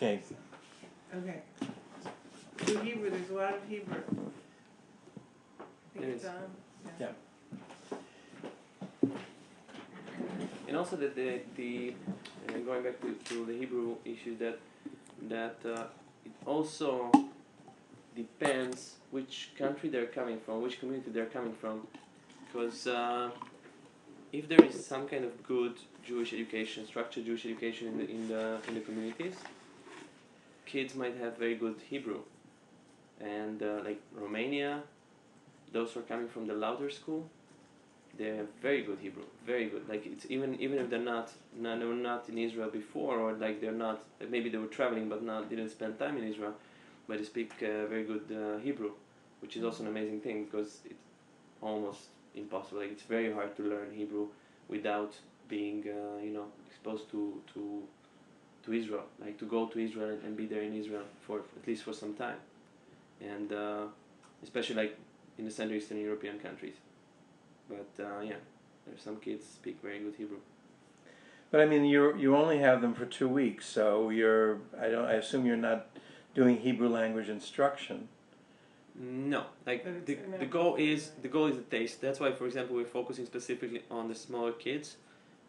Okay. Okay. Do Hebrew, there's a lot of Hebrew. I think it's on. Yeah. And also that the going back to the Hebrew issue, that it also depends which country they're coming from, which community they're coming from, because if there is some kind of good Jewish education, structured Jewish education in the communities, kids might have very good Hebrew, and like Romania, those who are coming from the Lauder school, they have very good Hebrew, very good. Like it's even if they're not in Israel before, or like they're not, maybe they were traveling but didn't spend time in Israel, but they speak very good Hebrew, which is also an amazing thing because it's almost impossible. Like it's very hard to learn Hebrew without being exposed to Israel, like to go to Israel and be there in Israel for at least for some time, and especially like in the Central Eastern European countries. But there's some kids speak very good Hebrew. But I mean, you only have them for 2 weeks, so I assume you're not doing Hebrew language instruction. No, like the goal is the taste. That's why, for example, we're focusing specifically on the smaller kids,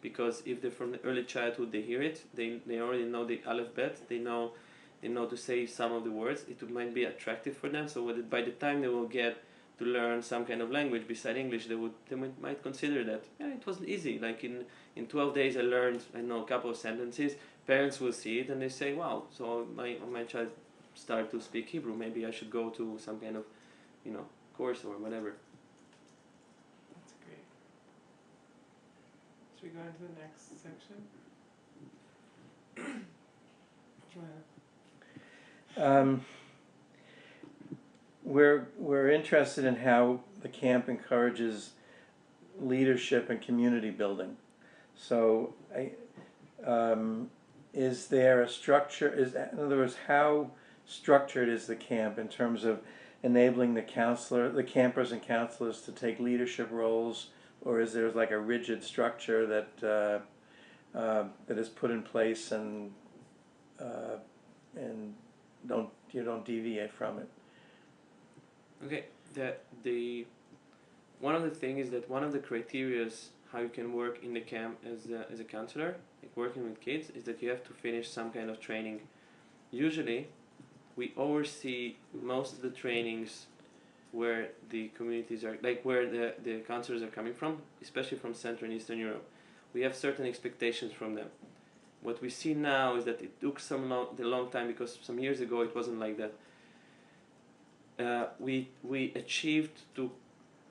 because if they're from the early childhood, they hear it. They already know the Aleph Bet. They know to say some of the words. It might be attractive for them. So by the time they will get to learn some kind of language beside English, they might consider that it was easy. Like in 12 days, I learned a couple of sentences. Parents will see it and they say, wow. So my child start to speak Hebrew. Maybe I should go to some kind of course or whatever. That's great. Should we go into the next section? We're interested in how the camp encourages leadership and community building. So, is there a structure? In other words, how structured is the camp in terms of enabling the campers and counselors to take leadership roles, or is there like a rigid structure that is put in place and you don't deviate from it? Okay, one of the things is that one of the criteria how you can work in the camp as a counselor, like working with kids, is that you have to finish some kind of training. Usually, we oversee most of the trainings where the communities are, like where the counselors are coming from, especially from Central and Eastern Europe. We have certain expectations from them. What we see now is that it took a long time, because some years ago it wasn't like that. We achieved to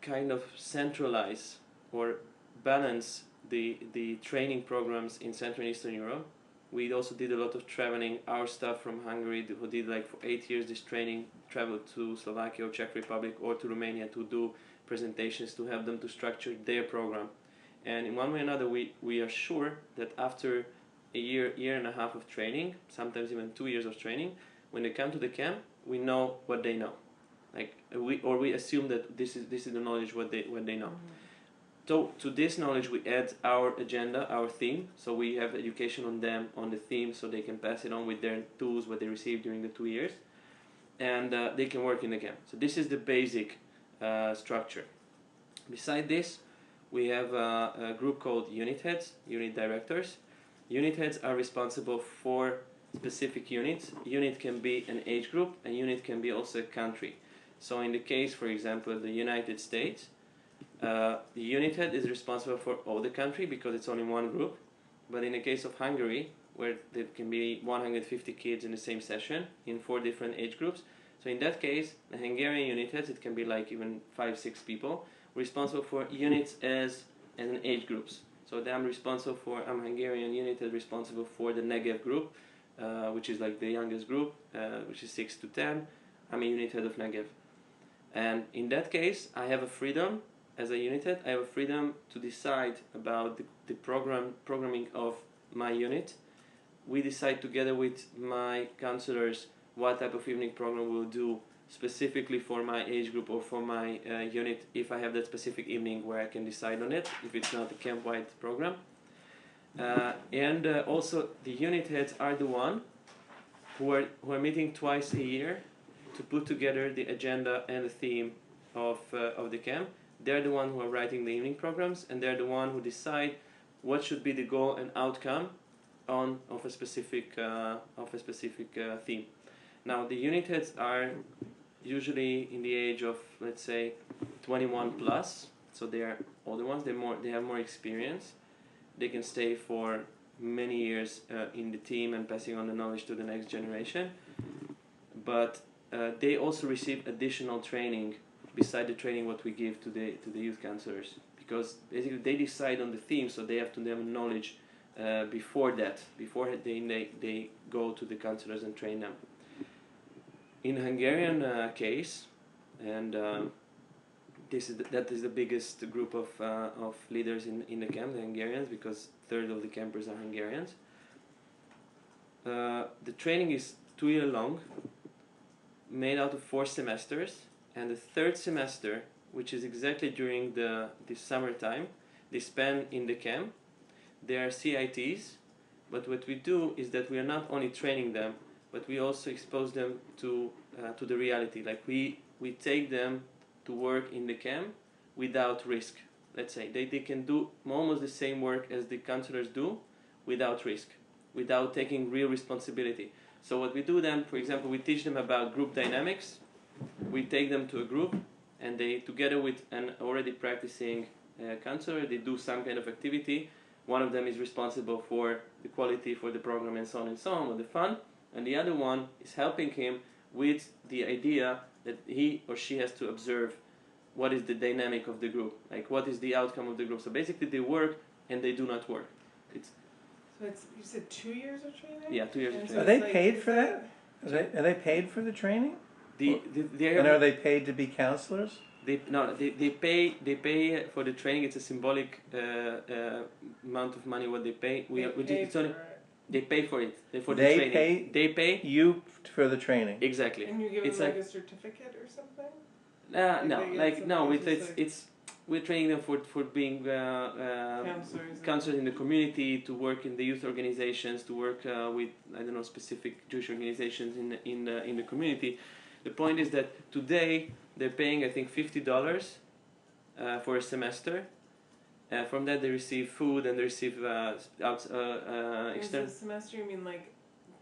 kind of centralize or balance the training programs in Central and Eastern Europe. We also did a lot of traveling. Our staff from Hungary, who did like for 8 years this training, traveled to Slovakia or Czech Republic or to Romania to do presentations, to help them to structure their program. And in one way or another, we are sure that after a year and a half of training, sometimes even 2 years of training, when they come to the camp, we know what they know. Like we assume that this is the knowledge what they know. Mm-hmm. So to this knowledge we add our agenda, our theme. So we have education on them on the theme, so they can pass it on with their tools what they received during the 2 years, and they can work in the camp. So this is the basic structure. Beside this, we have a group called unit heads, unit directors. Unit heads are responsible for specific units. Unit can be an age group, and unit can be also a country. So in the case, for example, the United States, the unit head is responsible for all the country because it's only one group. But in the case of Hungary, where there can be 150 kids in the same session in 4 different age groups, so in that case, the Hungarian unit heads, it can be like even 5-6 people, responsible for units as an age groups. So I'm Hungarian unit head responsible for the Negev group, which is like the youngest group, which is 6 to 10. I'm a unit head of Negev. And in that case, I have a freedom, as a unit head, I have a freedom to decide about the programming of my unit. We decide together with my counselors what type of evening program we'll do specifically for my age group or for my unit, if I have that specific evening where I can decide on it, if it's not a camp-wide program. And also the unit heads are the one who are meeting twice a year to put together the agenda and the theme of the camp. They're the one who are writing the evening programs, and they're the one who decide what should be the goal and outcome of a specific theme. Now the unit heads are usually in the age of, let's say, 21 plus, so they are older ones. They have more experience. They can stay for many years in the team and passing on the knowledge to the next generation. But they also receive additional training beside the training what we give to the youth counselors, because basically they decide on the theme, so they have to have knowledge before they go to the counselors and train them. In Hungarian case, and that is the biggest group of leaders in the camp, the Hungarians, because a third of the campers are Hungarians. The training is 2 years long, made out of 4 semesters, and the third semester, which is exactly during the summertime, they spend in the camp. They are CITs, but what we do is that we are not only training them, but we also expose them to the reality. Like we take them to work in the camp without risk. Let's say they can do almost the same work as the counselors do without risk, without taking real responsibility. So what we do then, for example, we teach them about group dynamics. We take them to a group, and they, together with an already practicing counselor, they do some kind of activity. One of them is responsible for the quality for the program and so on, or the fun, and the other one is helping him with the idea that he or she has to observe what is the dynamic of the group, like what is the outcome of the group. So basically they work and they do not work. So it's, you said 2 years of training? Yeah, 2 years of And so training. Are they it's like- paid is for that? Are they paid for the training? And are they paid to be counselors? They pay for the training. It's a symbolic amount of money what they pay. They pay for it. For the They training. They pay you for the training. exactly. And you give It's them like a certificate or something? no, They get something just we're training them for being Counselors. counselors in the community, to work in the youth organizations, to work with specific Jewish organizations in the community. The point is that today they're paying I think $50 for a semester. From that they receive food and they receive Is external. a semester, you mean like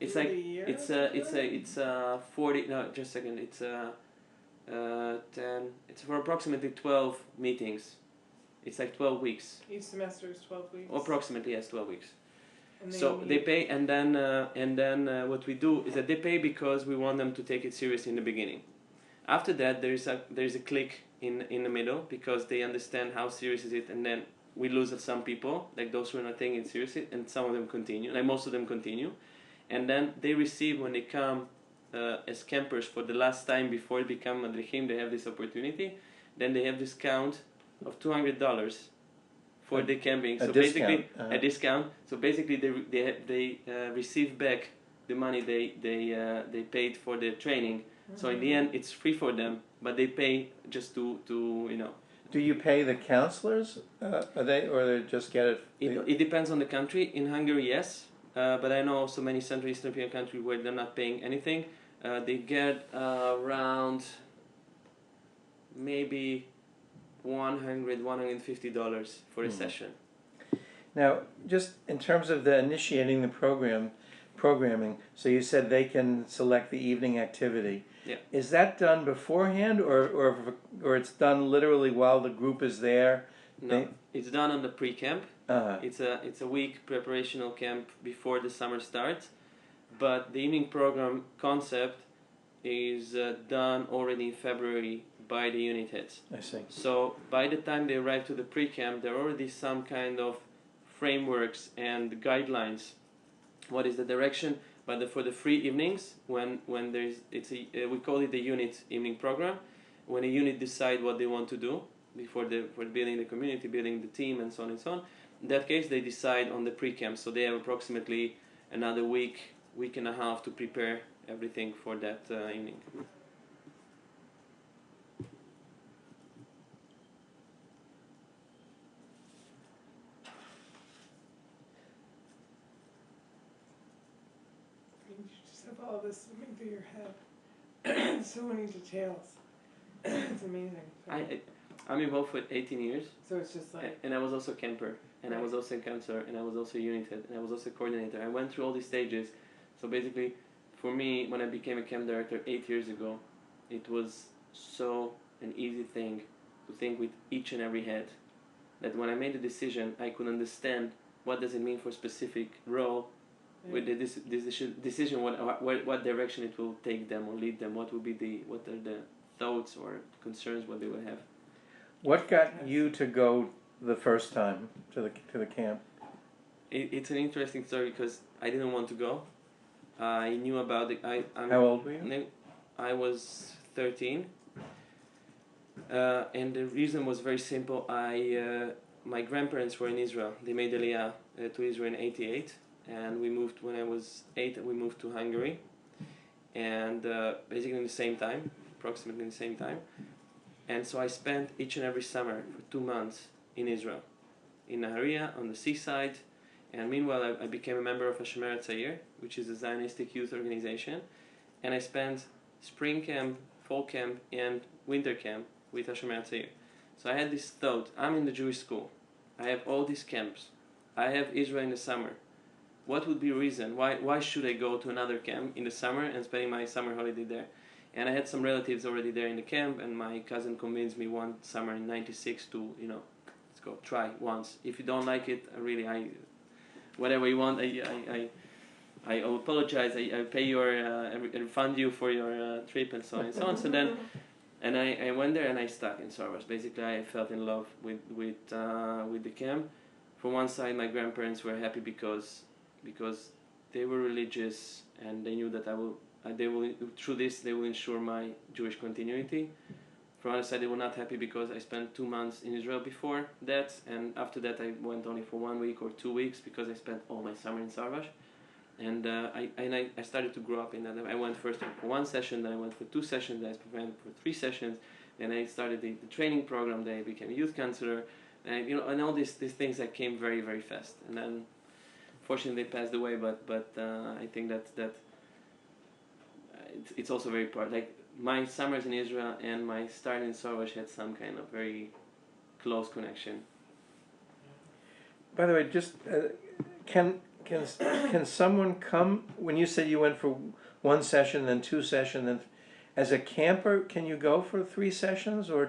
It's through like the year? it's 40. No, just a second. It's 10. It's for approximately 12 meetings. It's like 12 weeks. Each semester is 12 weeks. Approximately, yes, 12 weeks. And So they pay, and then what we do is that they pay because we want them to take it serious in the beginning. After that, there's a click in the middle, because they understand how serious is it, and then we lose some people, like those who are not taking it seriously, and some of them continue, like most of them continue, and then they receive, when they come as campers for the last time before they become madrichim, they have this opportunity. Then they have discount of $200 for the camping. So basically, a discount. So basically, they receive back the money they paid for the training. So in the end, it's free for them, but they pay just to Do you pay the counselors? Are they, or they just get it? It depends on the country. In Hungary, yes, but I know also many Central Eastern European countries where they're not paying anything. They get around maybe $150 for a session. Now, just in terms of the initiating the programming, so you said they can select the evening activity. Yeah. Is that done beforehand, or it's done literally while the group is there? No, it's done on the pre-camp. Uh-huh. It's a week preparational camp before the summer starts, but the evening program concept is done already in February by the unit heads. I see. So by the time they arrive to the pre-camp, there are already some kind of frameworks and guidelines. What is the direction? But for the free evenings, when there's we call it the unit evening program. When a unit decide what they want to do for building the community, building the team, and so on and so on. In that case, they decide on the pre-camp. So they have approximately another week and a half to prepare everything for that evening. You just of all this swimming through your head. So many details. It's amazing. I'm involved for 18 years, So it's just like, and I was also camper, and I was also a counselor, and I was also unit head, and I was also coordinator. I went through all these stages. So basically, for me, when I became a camp director 8 years ago, it was so an easy thing to think with each and every head, that when I made the decision, I could understand what does it mean for a specific role, with the decision, what direction it will take them or lead them, what are the thoughts or concerns what they will have. What got you to go the first time to the camp? It's an interesting story because I didn't want to go. I knew about it. How old were you? I was 13, and the reason was very simple. My grandparents were in Israel. They made Aliyah to Israel in '88, and we moved when I was 8. We moved to Hungary, and basically in the same time, approximately in the same time. And so I spent each and every summer for 2 months in Israel, in Nahariya on the seaside. And meanwhile, I became a member of Hashomer Tzair, which is a Zionistic youth organization. And I spent spring camp, fall camp, and winter camp with Hashomer Tzair. So I had this thought, I'm in the Jewish school. I have all these camps. I have Israel in the summer. What would be a reason? Why should I go to another camp in the summer and spending my summer holiday there? And I had some relatives already there in the camp, and my cousin convinced me one summer in '96 to, let's go, try once. If you don't like it, whatever you want, I apologize. I pay I refund you for your trip and so on and so on. So then, and I went there and I stuck in Sarvash. Basically, I fell in love with the camp. From one side, my grandparents were happy because they were religious and they knew that through this they will ensure my Jewish continuity. From the other side, they were not happy because I spent 2 months in Israel before that, and after that I went only for 1 week or 2 weeks because I spent all my summer in Sarvash. And I started to grow up in that. I went first for 1 session, then I went for 2 sessions, then I went for 3 sessions, then I started the training program, then I became a youth counselor, and all these things that came very, very fast. And then, fortunately, they passed away, but I think that it's also very part, like my summers in Israel and my start in Sarvash had some kind of very close connection. By the way, just can someone come when you said you went for 1 session, then 2 sessions, then as a camper can you go for 3 sessions or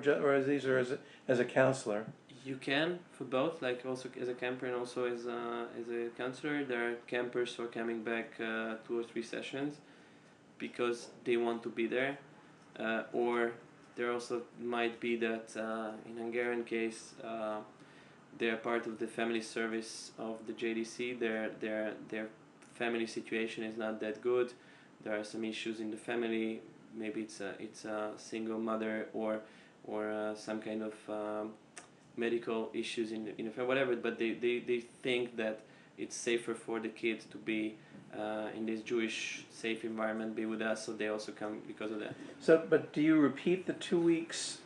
as a counselor? You can for both, like also as a camper and also as a counselor. There are campers who are coming back 2 or 3 sessions because they want to be there, or there also might be that in Hungarian case they are part of the family service of the JDC. Their family situation is not that good. There are some issues in the family. Maybe it's a single mother or some kind of medical issues in the family, whatever. But they think that it's safer for the kids to be in this Jewish safe environment, be with us, so they also come because of that. So, but do you repeat the 2 weeks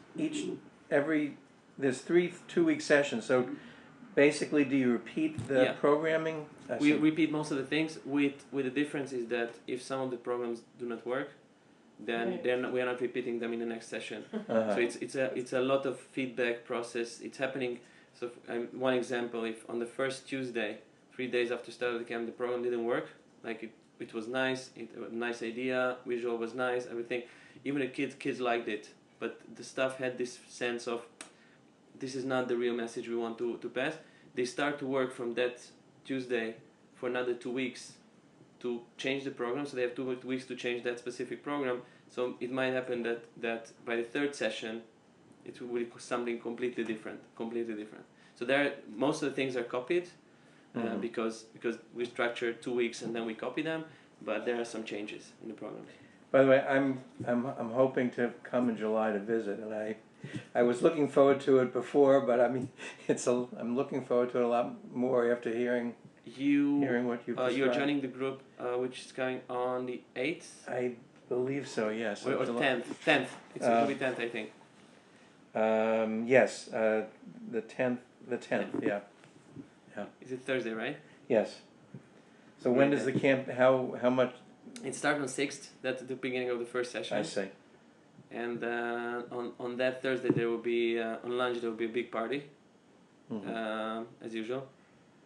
there's 3 2-week sessions, so basically do you repeat the programming? We repeat most of the things with the difference is that if some of the programs do not work, then we are not repeating them in the next session. So it's a lot of feedback process. It's happening. So one example, if on the first Tuesday, 3 days after start of the camp, the program didn't work, like it was nice, nice idea, visual was nice, everything. Even the kids liked it, but the staff had this sense of this is not the real message we want to pass. They start to work from that Tuesday for another 2 weeks to change the program, so they have 2 weeks to change that specific program. So it might happen that by the 3rd session, it will be something completely different. So most of the things are copied because we structure 2 weeks and then we copy them, but there are some changes in the program. By the way, I'm hoping to come in July to visit, and I was looking forward to it before, but I mean, I'm looking forward to it a lot more after hearing what you've described. You're joining the group, which is coming on the 8th? I believe so, yes. Or 10th. 10th. It's going to be 10th, I think. Yes, the 10th, yeah. Is it Thursday, right? Yes. So when does the camp, how much, It starts on 6th. That's the beginning of the first session. I see. And on that Thursday there will be on lunch there will be a big party, as usual.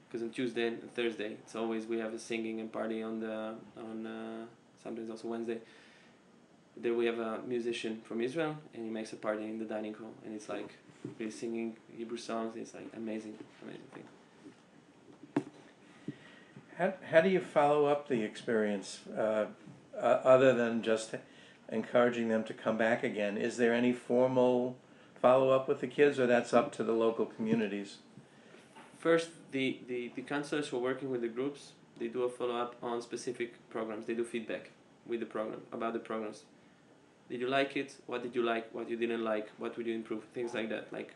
Because on Tuesday and Thursday it's always we have a singing and party on sometimes also Wednesday. There we have a musician from Israel and he makes a party in the dining hall and it's like we're singing Hebrew songs. It's like amazing thing. How do you follow up the experience, other than just encouraging them to come back again? Is there any formal follow-up with the kids, or that's up to the local communities? First, the counselors who are working with the groups, they do a follow-up on specific programs. They do feedback with the program, about the programs. Did you like it? What did you like? What you didn't like? What would you improve? Things like that, like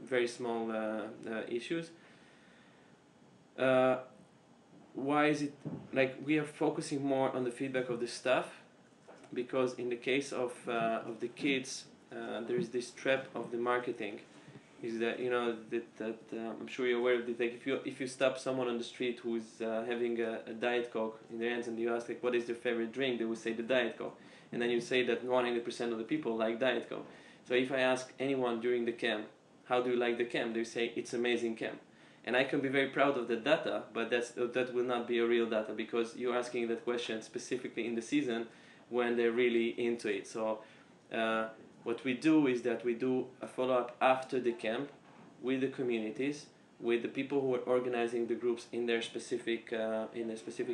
very small issues. Why is it like we are focusing more on the feedback of the staff? Because in the case of the kids, there is this trap of the marketing. Is that that I'm sure you're aware of it. Like if you stop someone on the street who is having a Diet Coke in their hands and you ask like what is their favorite drink, they will say the Diet Coke, and then you say that 100% of the people like Diet Coke. So if I ask anyone during the camp, how do you like the camp? They say it's amazing camp, and I can be very proud of the data, but that will not be a real data because you're asking that question specifically in the season when they're really into it. So. What we do is that we do a follow-up after the camp with the communities, with the people who are organizing the groups in their specific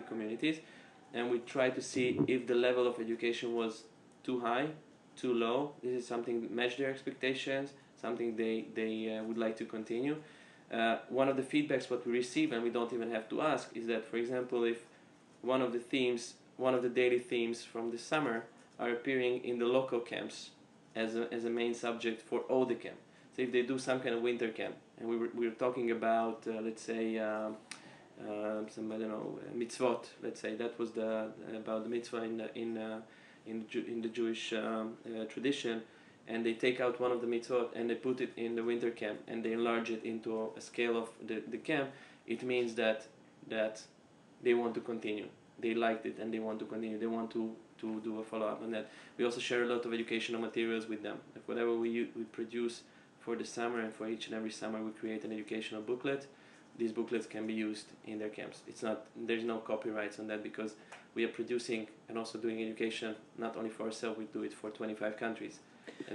communities, and we try to see if the level of education was too high, too low. This is something that match their expectations, something they would like to continue. One of the feedbacks what we receive, and we don't even have to ask, is that, for example, if one of the daily themes from the summer are appearing in the local camps, as a main subject for all the camp. So if they do some kind of winter camp, and we were talking about let's say some mitzvot. Let's say that was about the mitzvah in the Jewish tradition, and they take out one of the mitzvot and they put it in the winter camp and they enlarge it into a scale of the camp. It means that they want to continue. They liked it and they want to continue. They want to do a follow-up on that. We also share a lot of educational materials with them. Like whatever we produce for the summer, and for each and every summer we create an educational booklet. These booklets can be used in their camps. There's no copyrights on that because we are producing and also doing education not only for ourselves, we do it for 25 countries.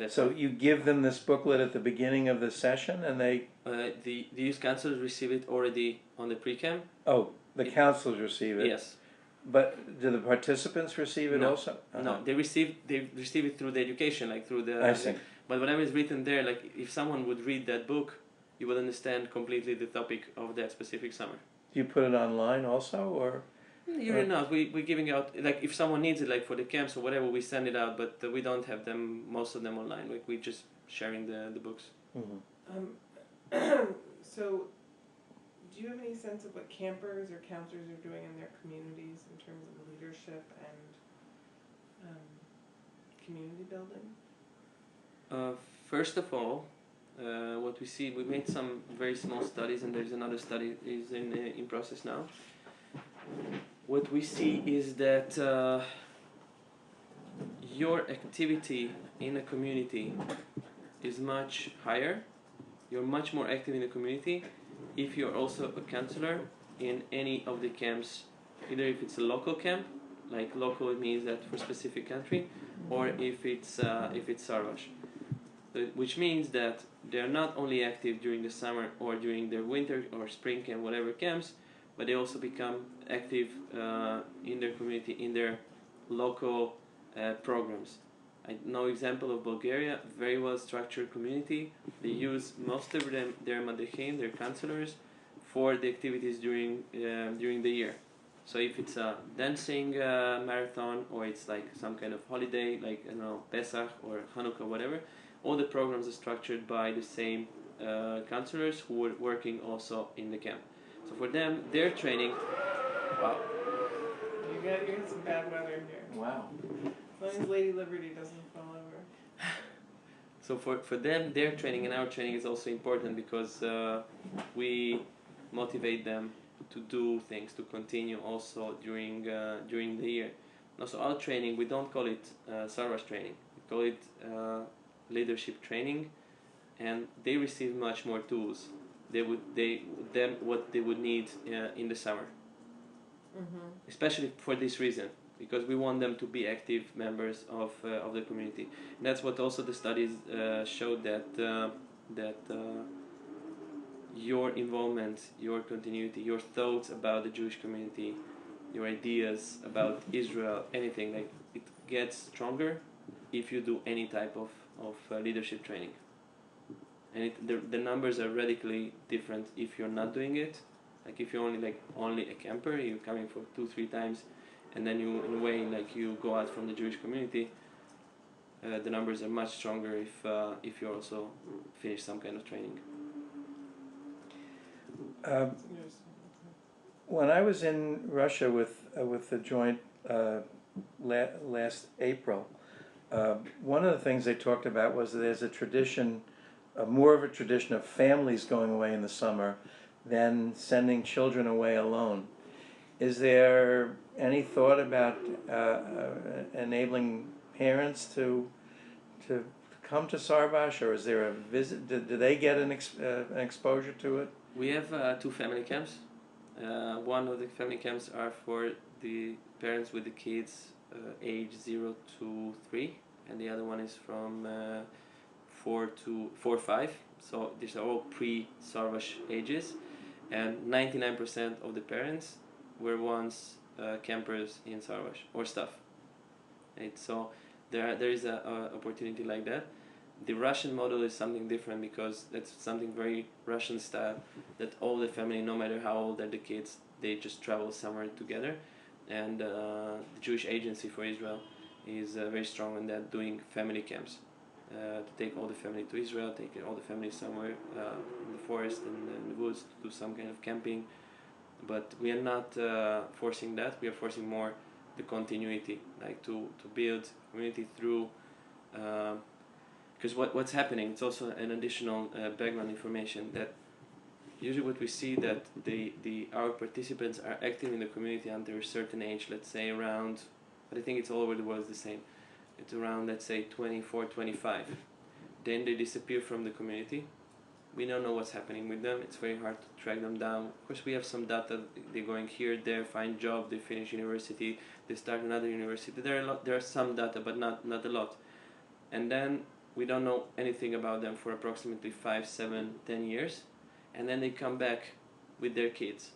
So you give them this booklet at the beginning of the session and they... the youth counselors receive it already on the pre-camp. Oh, the counselors receive it? Yes. But do the participants receive it also? No, they receive it through the education, like through the. I see. But whatever is written there, like if someone would read that book, you would understand completely the topic of that specific summer. Do you put it online also, or? Usually not. We're giving out, like if someone needs it, like for the camps or whatever, we send it out. But we don't have most of them online. Like we're just sharing the books. Mm-hmm. So. Do you have any sense of what campers or counselors are doing in their communities in terms of leadership and community building? First of all, what we see, we made some very small studies, and there's another study is in process now. What we see is that your activity in a community is much higher. You're much more active in the community if you're also a counselor in any of the camps, either if it's a local camp, like local it means that for a specific country, or if it's Sarvash, which means that they're not only active during the summer or during their winter or spring camp, whatever camps, but they also become active in their community, in their local programs. I know example of Bulgaria, very well structured community. They use most of them, their madrichim, their counselors, for the activities during the year. So if it's a dancing marathon, or it's like some kind of holiday, like Pesach or Hanukkah, whatever, all the programs are structured by the same counselors who are working also in the camp. So for them, their training. Wow. You got some bad weather here. Wow. As long as Lady Liberty doesn't fall over. So for them, their training and our training is also important because we motivate them to do things, to continue also during the year. Also, our training, we don't call it Sarvash training. We call it leadership training, and they receive much more tools than what they would need in the summer. Especially for this reason, because we want them to be active members of the community. And that's what also the studies showed, that your involvement, your continuity, your thoughts about the Jewish community, your ideas about Israel, anything, like, it gets stronger if you do any type of leadership training. And the numbers are radically different if you're not doing it. Like, if you're only a camper, you're coming for 2-3 times, and then you, in a way, like, you go out from the Jewish community, the numbers are much stronger if you also finish some kind of training. When I was in Russia with the joint last April, one of the things they talked about was that there's a tradition, more of a tradition of families going away in the summer than sending children away alone. Is there any thought about enabling parents to come to Sarvash, or is there a visit? Do they get an exposure to it? We have 2 family camps. One of the family camps are for the parents with the kids age 0 to 3, and the other one is from 4 or 5. So these are all pre-Sarvash ages, and 99% of the parents were once campers in Sarvash or staff. Right? So there is a opportunity like that. The Russian model is something different, because that's something very Russian style, that all the family, no matter how old are the kids, they just travel somewhere together. And the Jewish Agency for Israel is very strong in that, doing family camps, to take all the family to Israel, take all the family somewhere in the forest and in the woods to do some kind of camping. But we are not forcing that. We are forcing more the continuity, like to build community through. Because what's happening, it's also an additional background information, that usually what we see, that our participants are active in the community under a certain age, let's say around, but I think it's all over the world the same, it's around, let's say, 24, 25. Then they disappear from the community. We don't know what's happening with them. It's very hard to track them down. Of course, we have some data. They're going here, there, find job, they finish university, they start another university. There are some data, but not a lot. And then we don't know anything about them for approximately 5, 7, 10 years, and then they come back with their kids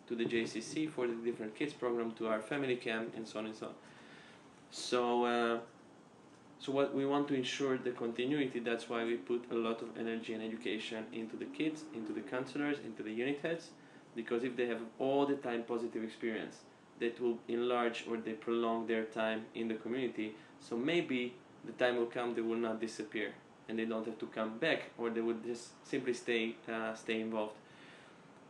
to the JCC for the different kids program, to our family camp, and so on and so on. So what we want to ensure the continuity. That's why we put a lot of energy and education into the kids, into the counselors, into the unit heads, because if they have all the time positive experience, that will enlarge or they prolong their time in the community. So maybe the time will come they will not disappear, and they don't have to come back, or they would just simply stay involved.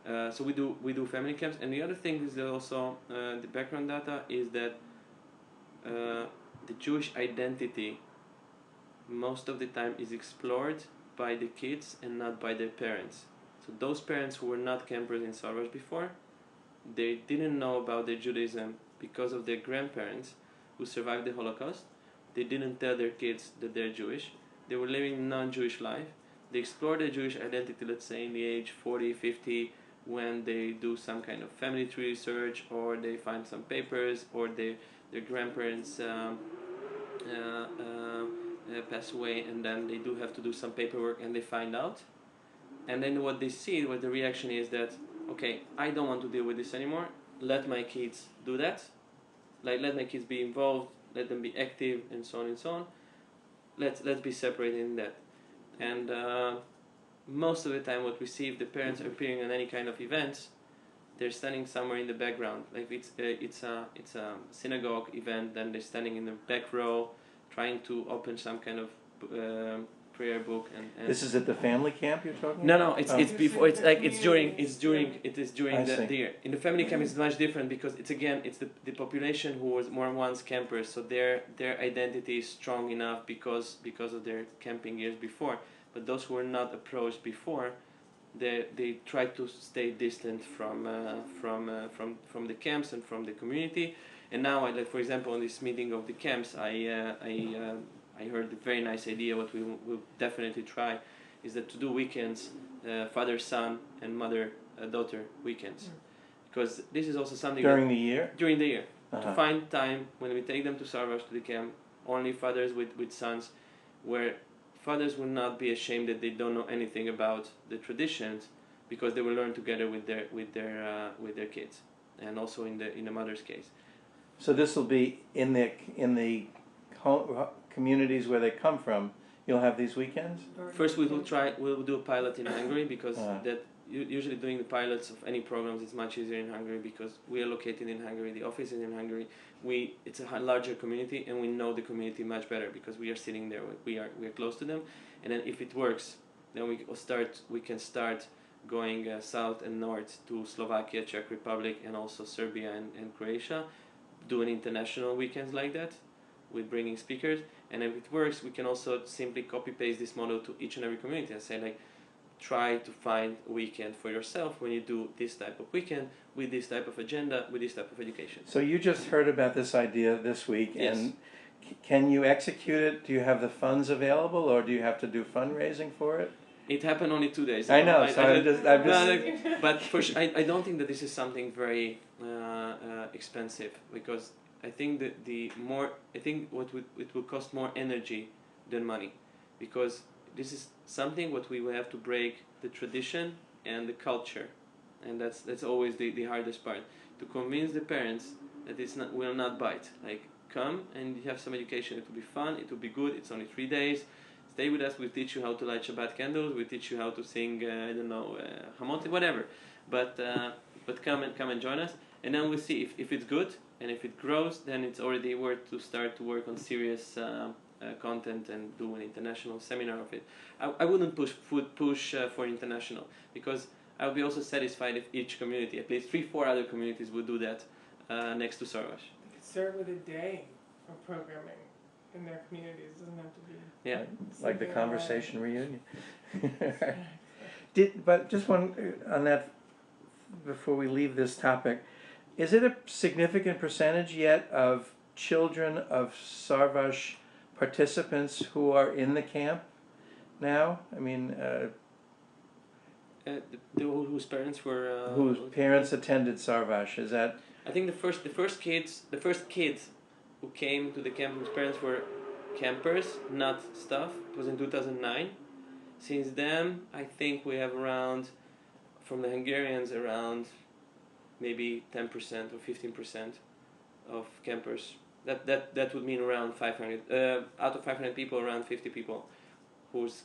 So we do family camps. And the other thing is that also the background data is that the Jewish identity most of the time is explored by the kids and not by their parents. So those parents who were not campers in Sarvash before, they didn't know about their Judaism because of their grandparents who survived the Holocaust. They didn't tell their kids that they're Jewish. They were living a non-Jewish life. They explore their Jewish identity, let's say, in the age 40, 50, when they do some kind of family tree research, or they find some papers, or their grandparents pass away, and then they do have to do some paperwork, and they find out. And then what they see, what the reaction is, that, okay, I don't want to deal with this anymore. Let my kids do that. Like, let my kids be involved. Let them be active, and so on and so on. Let's be separated in that. And most of the time, what we see, if the parents are appearing in any kind of events, they're standing somewhere in the background. Like, it's a synagogue event, then they're standing in the back row, trying to open some kind of prayer book. And This is at the family camp you're talking about? No, it's before. It's during I see. the year. In the family camp, it's much different, because it's the population who was more once campers, so their identity is strong enough because of their camping years before. But those who were not approached before, they try to stay distant from the camps and from the community, And now, like for example, on this meeting of the camps, I heard a very nice idea. What we will definitely try is that to do weekends, father-son and mother-daughter weekends, because this is also something During the year? during the year, to Uh-huh. find time when we take them to Sarvash to the camp, only fathers with sons, where fathers will not be ashamed that they don't know anything about the traditions, because they will learn together with their kids, and also in the mother's case. So this will be in the communities where they come from. You'll have these weekends. First, we'll do a pilot in Hungary, because Uh-huh. usually doing the pilots of any programs is much easier in Hungary, because we are located in Hungary, the office is in Hungary. It's a larger community, and we know the community much better because we are sitting there. We are close to them, and then if it works, then we can start going south and north to Slovakia, Czech Republic, and also Serbia and Croatia, doing international weekends like that, with bringing speakers. And if it works, we can also simply copy paste this model to each and every community and say, like, try to find a weekend for yourself when you do this type of weekend with this type of agenda, with this type of education. So you just heard about this idea this week, Yes. and can you execute it? Do you have the funds available, or do you have to do fundraising for it? It happened only 2 days I ago. know, so I'm just But for sure, I don't think that this is something very expensive, because I think that it will cost more energy than money, because this is something what we will have to break the tradition and the culture, and that's always the hardest part, to convince the parents that will not bite. Like, come and you have some education. It will be fun. It will be good. It's only 3 days. Stay with us. We'll teach you how to light Shabbat candles. We'll teach you how to sing, Hamot, whatever. But come and join us, and then we'll see if it's good, and if it grows, then it's already worth to start to work on serious content and do an international seminar of it. I wouldn't push for international, because I would be also satisfied if each community, at least 3-4 other communities, would do that next to Sarvash. You could start with a day of programming in their communities. It doesn't have to be. Yeah. Like the something conversation reunion. elaborate. But just one on that before we leave this topic. Is it a significant percentage yet of children of Sarvash participants who are in the camp now? I mean, Whose parents were whose parents attended Sarvash? Is that I think the first kids who came to the camp whose parents were campers, not staff, it was in 2009. Since then, I think we have around, from the Hungarians, around maybe 10% or 15% of campers. That would mean around 500. Out of 500 people, around 50 people whose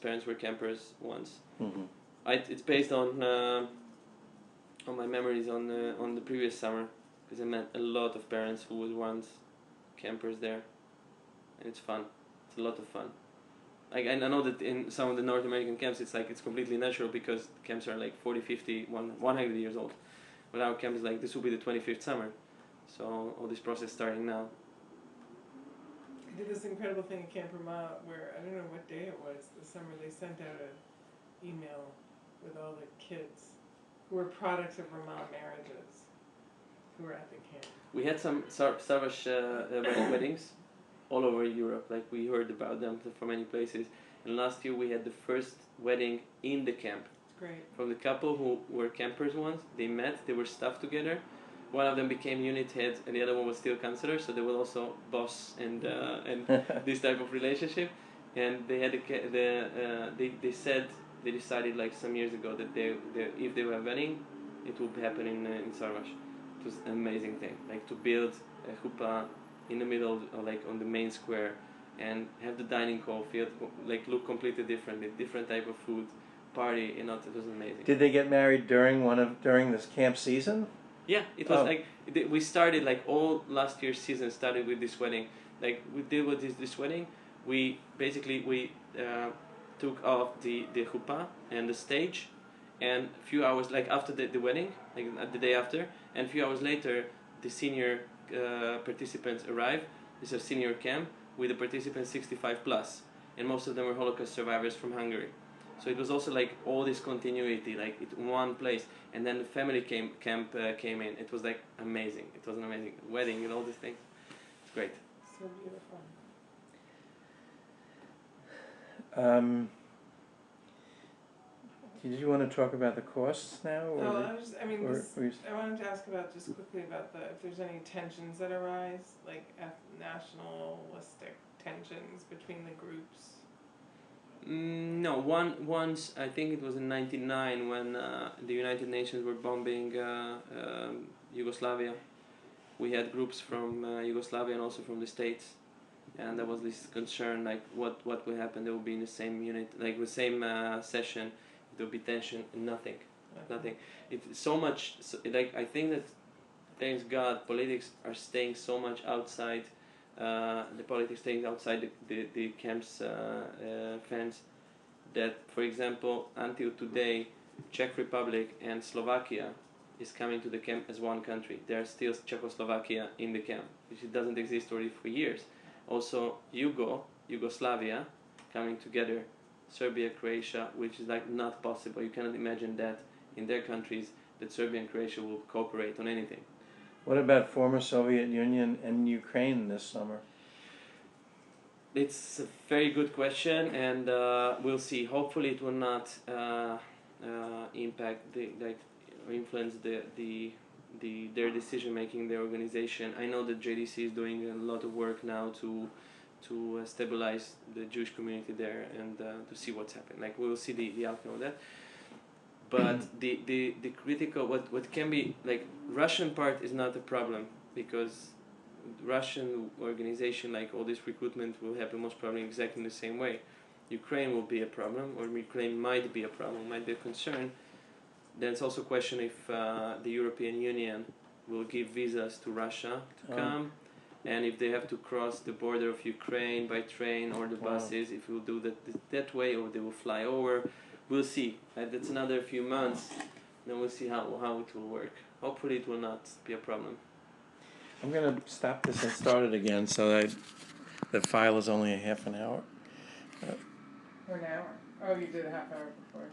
parents were campers once. Mhm. It's based on my memories on the previous summer, because I met a lot of parents who were once campers there, and it's fun. It's a lot of fun. Like, I know that in some of the North American camps, it's completely natural, because camps are like 40, 50, 100 years old. But our camp is like, this will be the 25th summer, so all this process starting now. I did this incredible thing at Camp Ramah where, I don't know what day it was, this summer, they sent out an email with all the kids who were products of Ramah marriages who were at the camp. We had some Sarvash weddings all over Europe. Like, we heard about them from many places. And last year we had the first wedding in the camp. It's great. From the couple who were campers once, they met, they were staffed together. One of them became unit head, and the other one was still counselor, so they were also boss and this type of relationship. And they had they said they decided like some years ago that if they were wedding, it would happen in Sarvash. It was an amazing thing, like to build a chuppah in the middle, or like on the main square, and have the dining hall field like look completely differently, different type of food, party, it was amazing. Did they get married during this camp season? Yeah, it was Oh. like we started like all last year's season started with this wedding. Like, we did with this wedding, we took off the chuppah and the stage, and a few hours like after the wedding, like the day after, and a few hours later, the senior participants arrived. This is a senior camp with the participants 65 plus, and most of them were Holocaust survivors from Hungary. So it was also like all this continuity, like it one place, and then the family camp came in. It was like amazing. It was an amazing wedding and all these things. It's great. So beautiful. Did you want to talk about the costs now? Or No, or I wanted to ask about just quickly about if there's any tensions that arise, like nationalistic tensions between the groups. No, once I think it was in '99 when the United Nations were bombing Yugoslavia. We had groups from Yugoslavia and also from the States, and there was this concern like what will happen. They will be in the same unit, like the same session. There will be tension. Nothing. It's so much. Like I think that, thanks God, politics are staying so much outside. The politics staying outside the camp's fence. That, for example, until today, Czech Republic and Slovakia is coming to the camp as one country. There are still Czechoslovakia in the camp, which it doesn't exist already for years. Also, Yugoslavia, coming together, Serbia, Croatia, which is like not possible. You cannot imagine that in their countries that Serbia and Croatia will cooperate on anything. what about former Soviet Union and Ukraine this summer? It's a very good question, and we'll see. Hopefully, it will not impact or influence their decision making, their organization. I know that JDC is doing a lot of work now to stabilize the Jewish community there and to see what's happening. Like we will see the outcome of that. But the critical what can be like Russian part is not a problem because Russian organization, like all this recruitment, will happen most probably exactly in the same way. Ukraine will be a problem, or Ukraine might be a problem, might be a concern. Then it's also a question if the European Union will give visas to Russia to come, and if they have to cross the border of Ukraine by train or the buses, if we'll do that way or they will fly over. We'll see. That's another few months, then we'll see how it will work. Hopefully it will not be a problem. I'm going to stop this and start it again so that the file is only a half an hour. Or an hour. Oh, you did a half hour before.